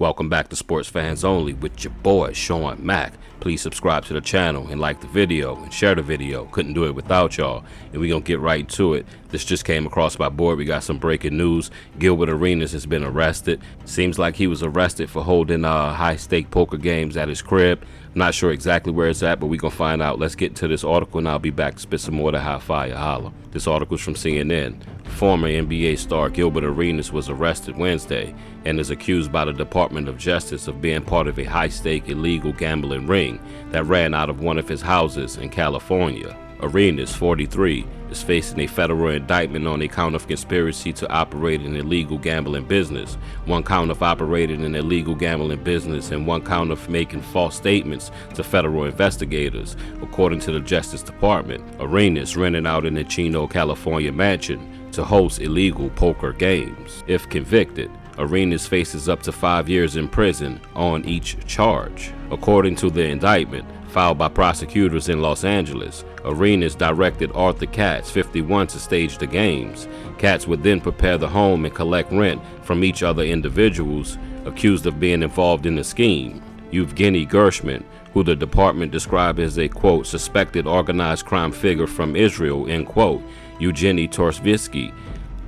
Welcome back to Sports Fans Only with your boy Sean Mack. Please subscribe to the channel and like the video and share the video. Couldn't do it without y'all. And we gonna get right to it. This just came across my board. We got some breaking news. Gilbert Arenas has been arrested. Seems like he was arrested for holding high-stake poker games at his crib. I'm not sure exactly where it's at, but we gonna find out. Let's get to this article and I'll be back to spit some more to high fire holla. This article is from CNN. Former NBA star Gilbert Arenas was arrested Wednesday and is accused by the Department of Justice of being part of a high-stake illegal gambling ring that ran out of one of his houses in California. Arenas, 43, is facing a federal indictment on a count of conspiracy to operate an illegal gambling business, one count of operating an illegal gambling business, and one count of making false statements to federal investigators, according to the Justice Department. Arenas rented out an Chino, California mansion to host illegal poker games. If convicted, Arenas faces up to 5 years in prison on each charge. According to the indictment, filed by prosecutors in Los Angeles, Arenas directed Arthur Katz, 51, to stage the games. Katz would then prepare the home and collect rent from each other individuals accused of being involved in the scheme. Yevgeny Gershman, who the department described as a, quote, suspected organized crime figure from Israel, end quote, Eugenie Torsvitsky,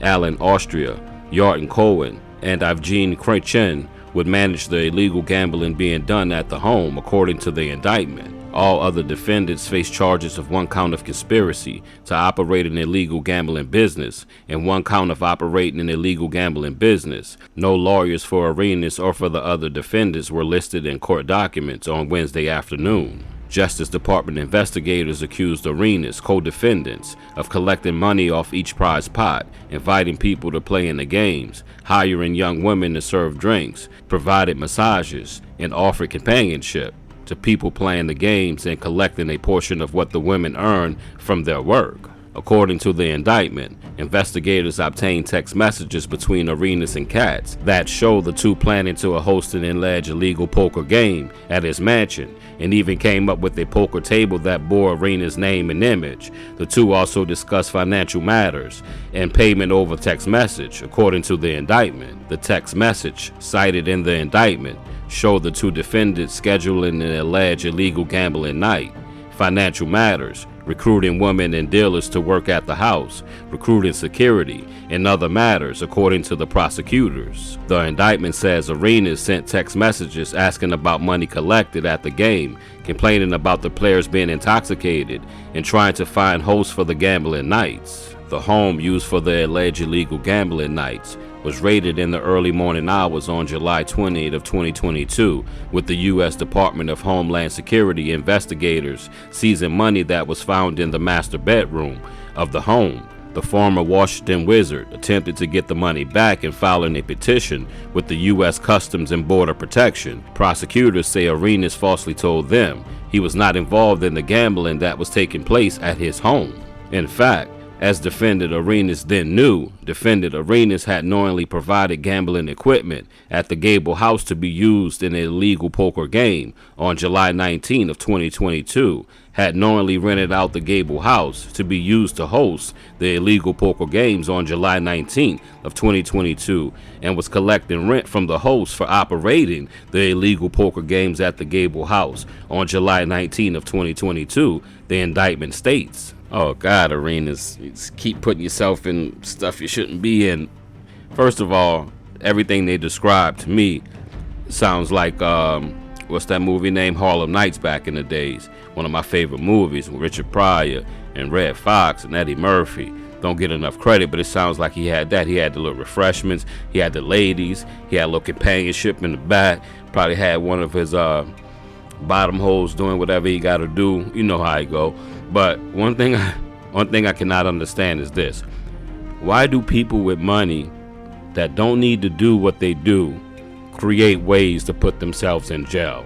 Alan Austria, Yarton Cohen, and Evgeny Kretchen would manage the illegal gambling being done at the home, according to the indictment. All other defendants face charges of one count of conspiracy to operate an illegal gambling business and one count of operating an illegal gambling business. No lawyers for Arenas or for the other defendants were listed in court documents on Wednesday afternoon. Justice Department investigators accused Arenas, co-defendants, of collecting money off each prize pot, inviting people to play in the games, hiring young women to serve drinks, provided massages, and offered companionship to people playing the games and collecting a portion of what the women earn from their work. According to the indictment, investigators obtained text messages between Arenas and Katz that show the two planning to host an alleged illegal poker game at his mansion, and even came up with a poker table that bore Arenas' name and image. The two also discussed financial matters and payment over text message, according to the indictment. The text message cited in the indictment showed the two defendants scheduling an alleged illegal gambling night, financial matters, recruiting women and dealers to work at the house, recruiting security, and other matters, according to the prosecutors. The indictment says Arenas sent text messages asking about money collected at the game, complaining about the players being intoxicated, and trying to find hosts for the gambling nights. The home used for the alleged illegal gambling nights was raided in the early morning hours on July 20th of 2022, with the U.S. Department of Homeland Security investigators seizing money that was found in the master bedroom of the home. The former Washington Wizard attempted to get the money back and filing a petition with the U.S. Customs and Border Protection. Prosecutors say Arenas falsely told them he was not involved in the gambling that was taking place at his home. In fact, as defendant Arenas then knew, defendant Arenas had knowingly provided gambling equipment at the Gable house to be used in an illegal poker game on July 19 of 2022, had knowingly rented out the Gable house to be used to host the illegal poker games on July 19 of 2022, and was collecting rent from the host for operating the illegal poker games at the Gable house on July 19 of 2022, the indictment states. Oh God, Arenas, you keep putting yourself in stuff you shouldn't be in. First of all, everything they described to me sounds like, what's that movie named? Harlem Nights back in the days. One of my favorite movies with Richard Pryor and Red Fox and Eddie Murphy. Don't get enough credit, but it sounds like he had that. He had the little refreshments, he had the ladies, he had a little companionship in the back, probably had one of his bottom holes doing whatever he got to do. You know how it go. But one thing I cannot understand is this: why do people with money that don't need to do what they do create ways to put themselves in jail?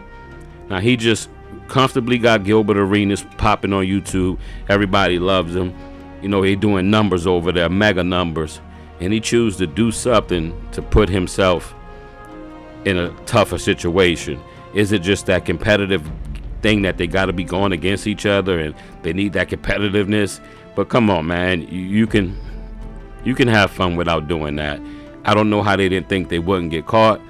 Now, he just comfortably got Gilbert Arenas popping on YouTube. Everybody loves him. You know, he doing numbers over there, mega numbers, and he chooses to do something to put himself in a tougher situation. Is it just that competitive thing that they got to be going against each other and they need that competitiveness? But come on, man, you can have fun without doing that. I don't know how they didn't think they wouldn't get caught,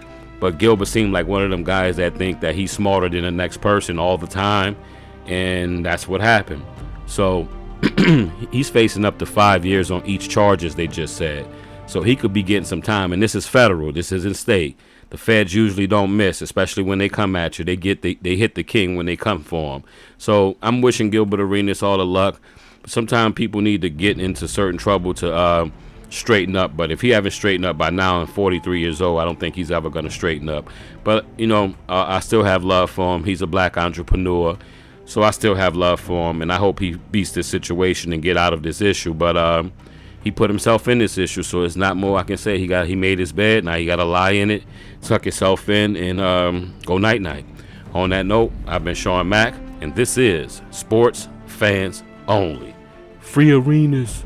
But Gilbert seemed like one of them guys that think that he's smarter than the next person all the time, and that's what happened. So he's facing up to 5 years on each charges they just said. So he could be getting some time, and this is federal. This isn't state. The feds usually don't miss, especially when they come at you. They hit the king when they come for him. So I'm wishing Gilbert Arenas all the luck. But sometimes people need to get into certain trouble to straighten up. But if he haven't straightened up by now and 43 years old, I don't think he's ever going to straighten up. But, you know, I still have love for him. He's a black entrepreneur. So I still have love for him. And I hope he beats this situation and get out of this issue. But he put himself in this issue, so it's not more I can say. He made his bed. Now he got to lie in it, tuck himself in, and go night-night. On that note, I've been Sean Mack, and this is Sports Fans Only. Free Arenas.